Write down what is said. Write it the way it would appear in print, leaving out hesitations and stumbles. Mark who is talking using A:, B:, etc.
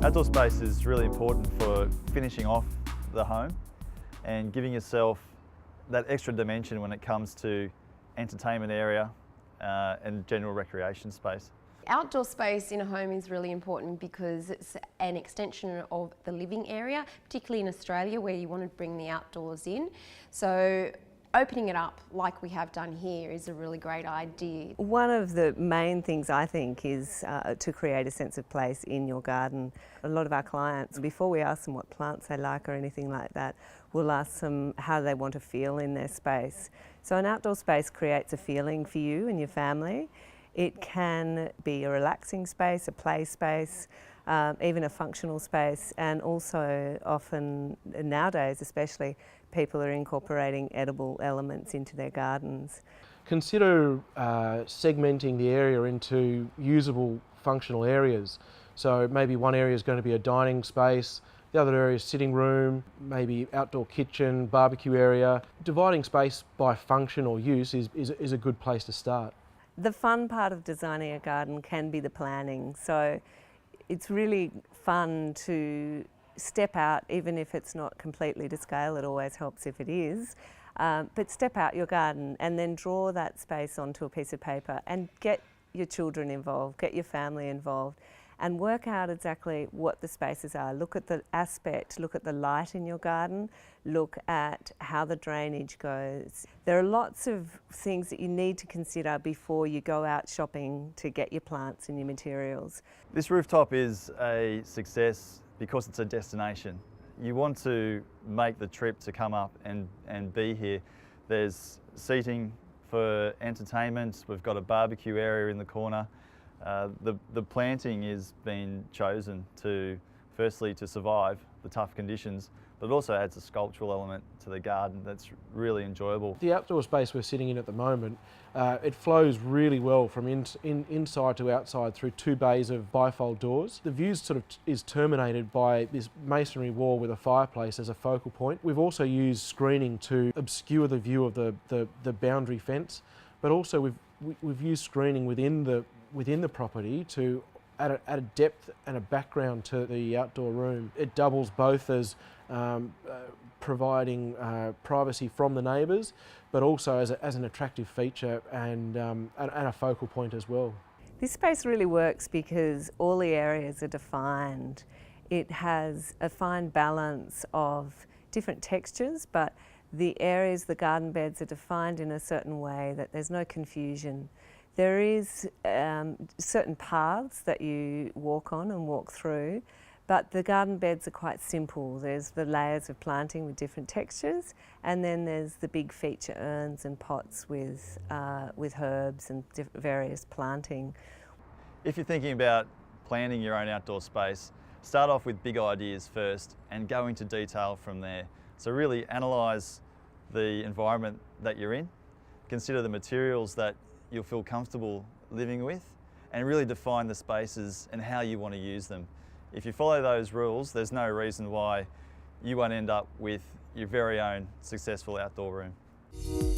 A: Outdoor space is really important for finishing off the home and giving yourself that extra dimension when it comes to entertainment area and general recreation space.
B: Outdoor space in a home is really important because it's an extension of the living area, particularly in Australia where you want to bring the outdoors in. So opening it up like we have done here is a really great idea.
C: One of the main things I think is to create a sense of place in your garden. A lot of our clients, before we ask them what plants they like or anything like that, we'll ask them how they want to feel in their space. So an outdoor space creates a feeling for you and your family. It can be a relaxing space, a play space, even a functional space, and also often, nowadays especially, people are incorporating edible elements into their gardens.
D: Consider segmenting the area into usable functional areas. So maybe one area is going to be a dining space, the other area is sitting room, maybe outdoor kitchen, barbecue area. Dividing space by function or use is a good place to start.
C: The fun part of designing a garden can be the planning. So it's really fun to step out, even if it's not completely to scale, it always helps if it is, but step out your garden and then draw that space onto a piece of paper and get your children involved, get your family involved and work out exactly what the spaces are. Look at the aspect, look at the light in your garden, look at how the drainage goes. There are lots of things that you need to consider before you go out shopping to get your plants and your materials.
A: This rooftop is a success because it's a destination. You want to make the trip to come up and be here. There's seating for entertainment, we've got a barbecue area in the corner. The planting is being chosen to, firstly, to survive the tough conditions, but it also adds a sculptural element to the garden that's really enjoyable.
D: The outdoor space we're sitting in at the moment, it flows really well from inside to outside through two bays of bifold doors. The view sort of is terminated by this masonry wall with a fireplace as a focal point. We've also used screening to obscure the view of the boundary fence, but also we've used screening within the property to add a depth and a background to the outdoor room. It doubles both as providing privacy from the neighbours, but also as an attractive feature and a focal point as well.
C: This space really works because all the areas are defined. It has a fine balance of different textures, but the areas, the garden beds, are defined in a certain way that there's no confusion. There is certain paths that you walk on and walk through, but the garden beds are quite simple. There's the layers of planting with different textures, and then there's the big feature urns and pots with herbs and various planting.
A: If you're thinking about planning your own outdoor space, start off with big ideas first and go into detail from there. So really analyse the environment that you're in, consider the materials that you'll feel comfortable living with, and really define the spaces and how you want to use them. If you follow those rules, there's no reason why you won't end up with your very own successful outdoor room.